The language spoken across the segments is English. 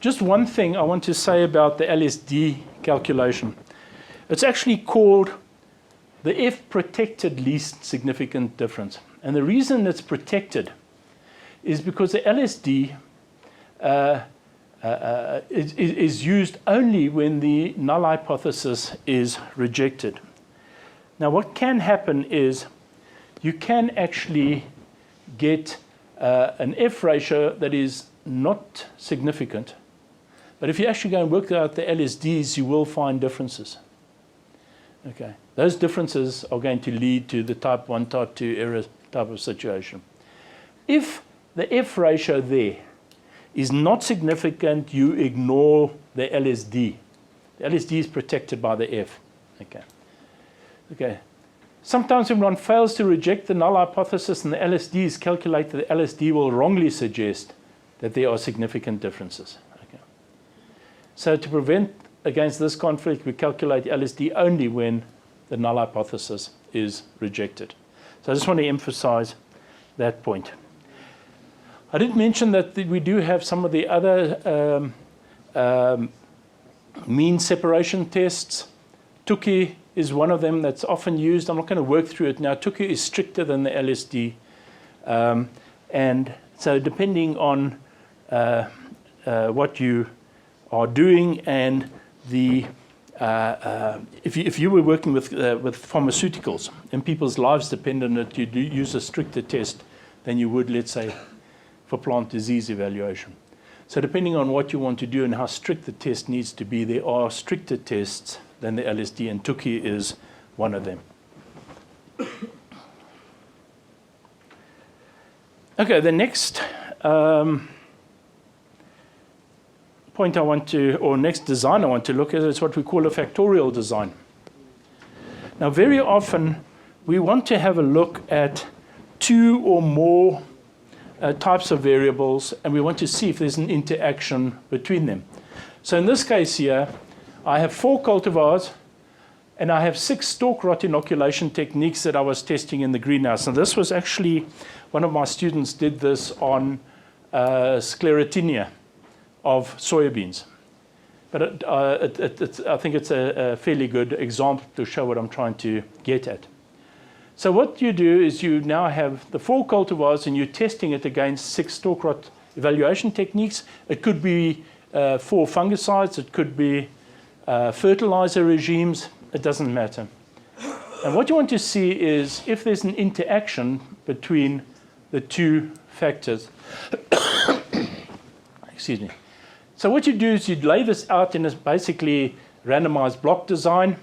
just one thing I want to say about the LSD calculation. It's actually called the F-protected least significant difference. And the reason it's protected is because the LSD is used only when the null hypothesis is rejected. Now what can happen is you can actually get an F ratio that is not significant, but if you actually go and work out the LSDs, you will find differences. Okay, those differences are going to lead to the type 1, type 2 error type of situation. If the F ratio there is not significant, you ignore the LSD. The LSD is protected by the F. Okay. Okay. Sometimes when one fails to reject the null hypothesis and the LSD is calculated, the LSD will wrongly suggest that there are significant differences. Okay. So to prevent against this conflict, we calculate LSD only when the null hypothesis is rejected. So I just want to emphasize that point. I did mention that we do have some of the other mean separation tests. Tukey is one of them that's often used. I'm not going to work through it now. Tukey is stricter than the LSD. And so depending on what you are doing and the if you were working with pharmaceuticals and people's lives depend on it, you do use a stricter test than you would, let's say, for plant disease evaluation. So depending on what you want to do and how strict the test needs to be, there are stricter tests than the LSD, and Tukey is one of them. Okay, the next point I want to, or next design I want to look at is what we call a factorial design. Now, very often we want to have a look at two or more types of variables, and we want to see if there's an interaction between them. So in this case here, I have 4 cultivars, and I have 6 stalk rot inoculation techniques that I was testing in the greenhouse. And this was actually, one of my students did this on sclerotinia of soybeans. But I think it's a fairly good example to show what I'm trying to get at. So what you do is you now have the 4 cultivars and you're testing it against 6 stalk rot evaluation techniques. It could be 4 fungicides, it could be fertilizer regimes, it doesn't matter. And what you want to see is if there's an interaction between the 2 factors. Excuse me. So what you do is you'd lay this out in a basically randomized block design,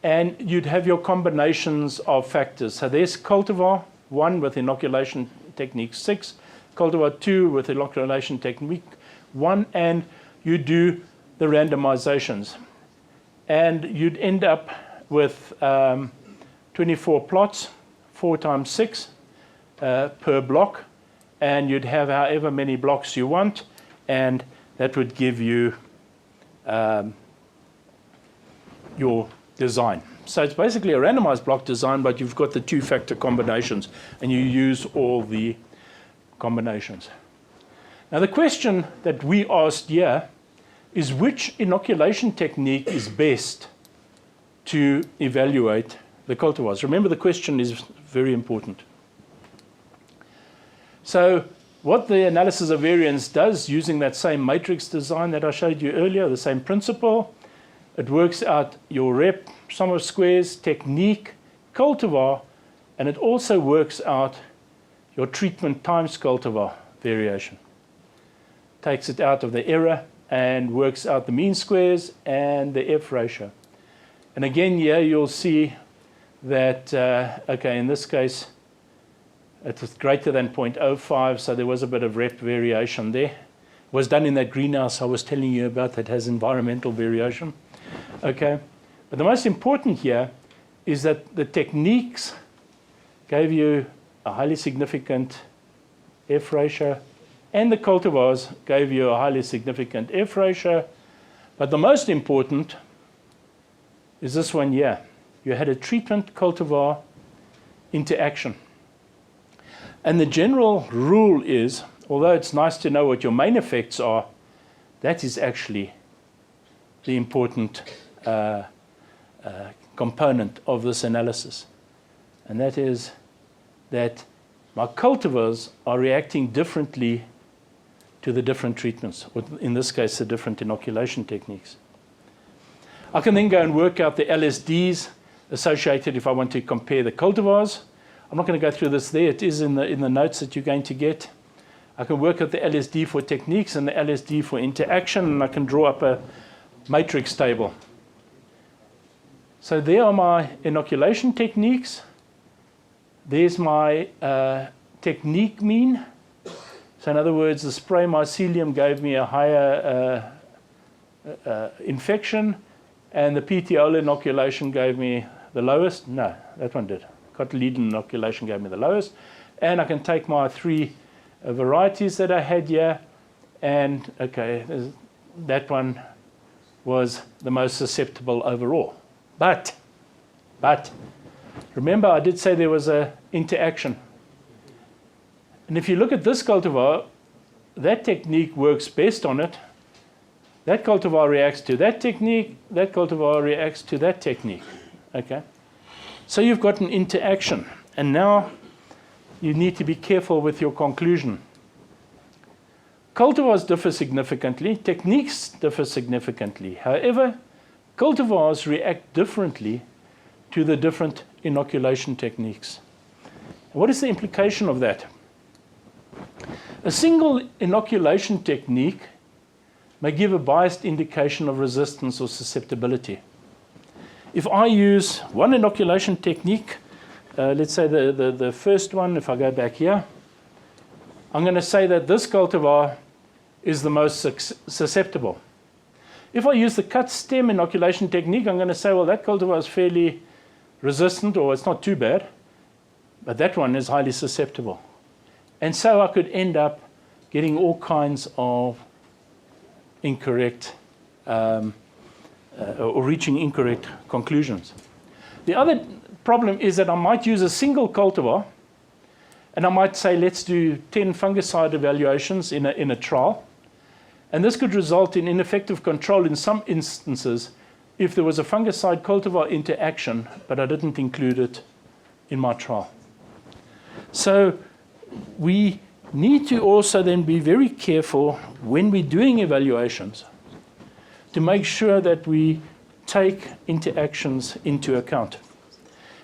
and you'd have your combinations of factors. So there's cultivar 1 with inoculation technique 6, cultivar 2 with inoculation technique 1, and you do the randomizations. And you'd end up with 24 plots, 4 times 6 per block, and you'd have however many blocks you want, and that would give you your design. So it's basically a randomized block design, but you've got the 2-factor combinations, and you use all the combinations. Now the question that we asked here is which inoculation technique is best to evaluate the cultivars. Remember, the question is very important. So what the analysis of variance does, using that same matrix design that I showed you earlier, the same principle, it works out your rep, sum of squares, technique, cultivar, and it also works out your treatment times cultivar variation. Takes it out of the error and works out the mean squares and the F ratio. And again, here you'll see that, okay, in this case, it was greater than 0.05, so there was a bit of rep variation there. It was done in that greenhouse I was telling you about that has environmental variation. Okay, but the most important here is that the techniques gave you a highly significant F ratio, and the cultivars gave you a highly significant F ratio. But the most important is this one here. You had a treatment cultivar interaction. And the general rule is, although it's nice to know what your main effects are, That is actually the important component of this analysis. And that is that my cultivars are reacting differently to the different treatments, or in this case, the different inoculation techniques. I can then go and work out the LSDs associated if I want to compare the cultivars. I'm not going to go through this there. It is in the notes that you're going to get. I can work out the LSD for techniques and the LSD for interaction, and I can draw up a matrix table. So there are my inoculation techniques. There's my technique mean. So in other words, the spray mycelium gave me a higher infection, and the petiola inoculation gave me the lowest. No, that one did. Cotyledon inoculation gave me the lowest. And I can take my 3 varieties that I had here, and okay, that one was the most susceptible overall. But remember, I did say there was an interaction. And if you look at this cultivar, that technique works best on it. That cultivar reacts to that technique, that cultivar reacts to that technique. Okay? So you've got an interaction. And now you need to be careful with your conclusion. Cultivars differ significantly, techniques differ significantly. However, cultivars react differently to the different inoculation techniques. What is the implication of that? A single inoculation technique may give a biased indication of resistance or susceptibility. If I use one inoculation technique, let's say the first one, if I go back here, I'm going to say that this cultivar is the most susceptible. If I use the cut stem inoculation technique, I'm going to say, well, that cultivar is fairly resistant, or it's not too bad, but that one is highly susceptible. And so I could end up getting all kinds of incorrect, or reaching incorrect conclusions. The other problem is that I might use a single cultivar, and I might say, let's do 10 fungicide evaluations in a trial. And this could result in ineffective control in some instances if there was a fungicide cultivar interaction, but I didn't include it in my trial. So we need to also then be very careful when we're doing evaluations to make sure that we take interactions into account.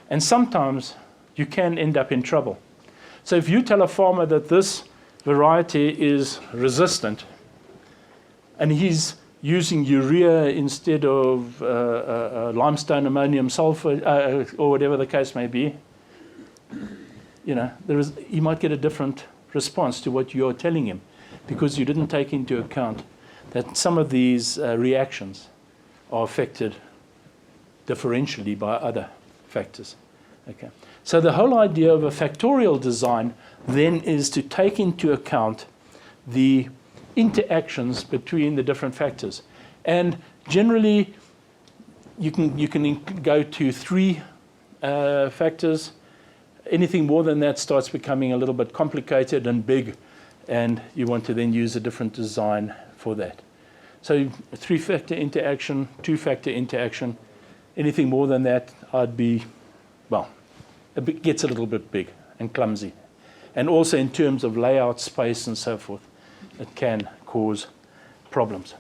And sometimes you can end up in trouble. So if you tell a farmer that this variety is resistant, and he's using urea instead of limestone ammonium sulfate, or whatever the case may be, he might get a different response to what you're telling him, because you didn't take into account that some of these reactions are affected differentially by other factors. Okay. So the whole idea of a factorial design then is to take into account the interactions between the different factors. And generally, you can go to 3 factors. Anything more than that starts becoming a little bit complicated and big, and you want to then use a different design for that. So 3-factor interaction, 2-factor interaction. Anything more than that, it gets a little bit big and clumsy. And also in terms of layout, space, and so forth, it can cause problems.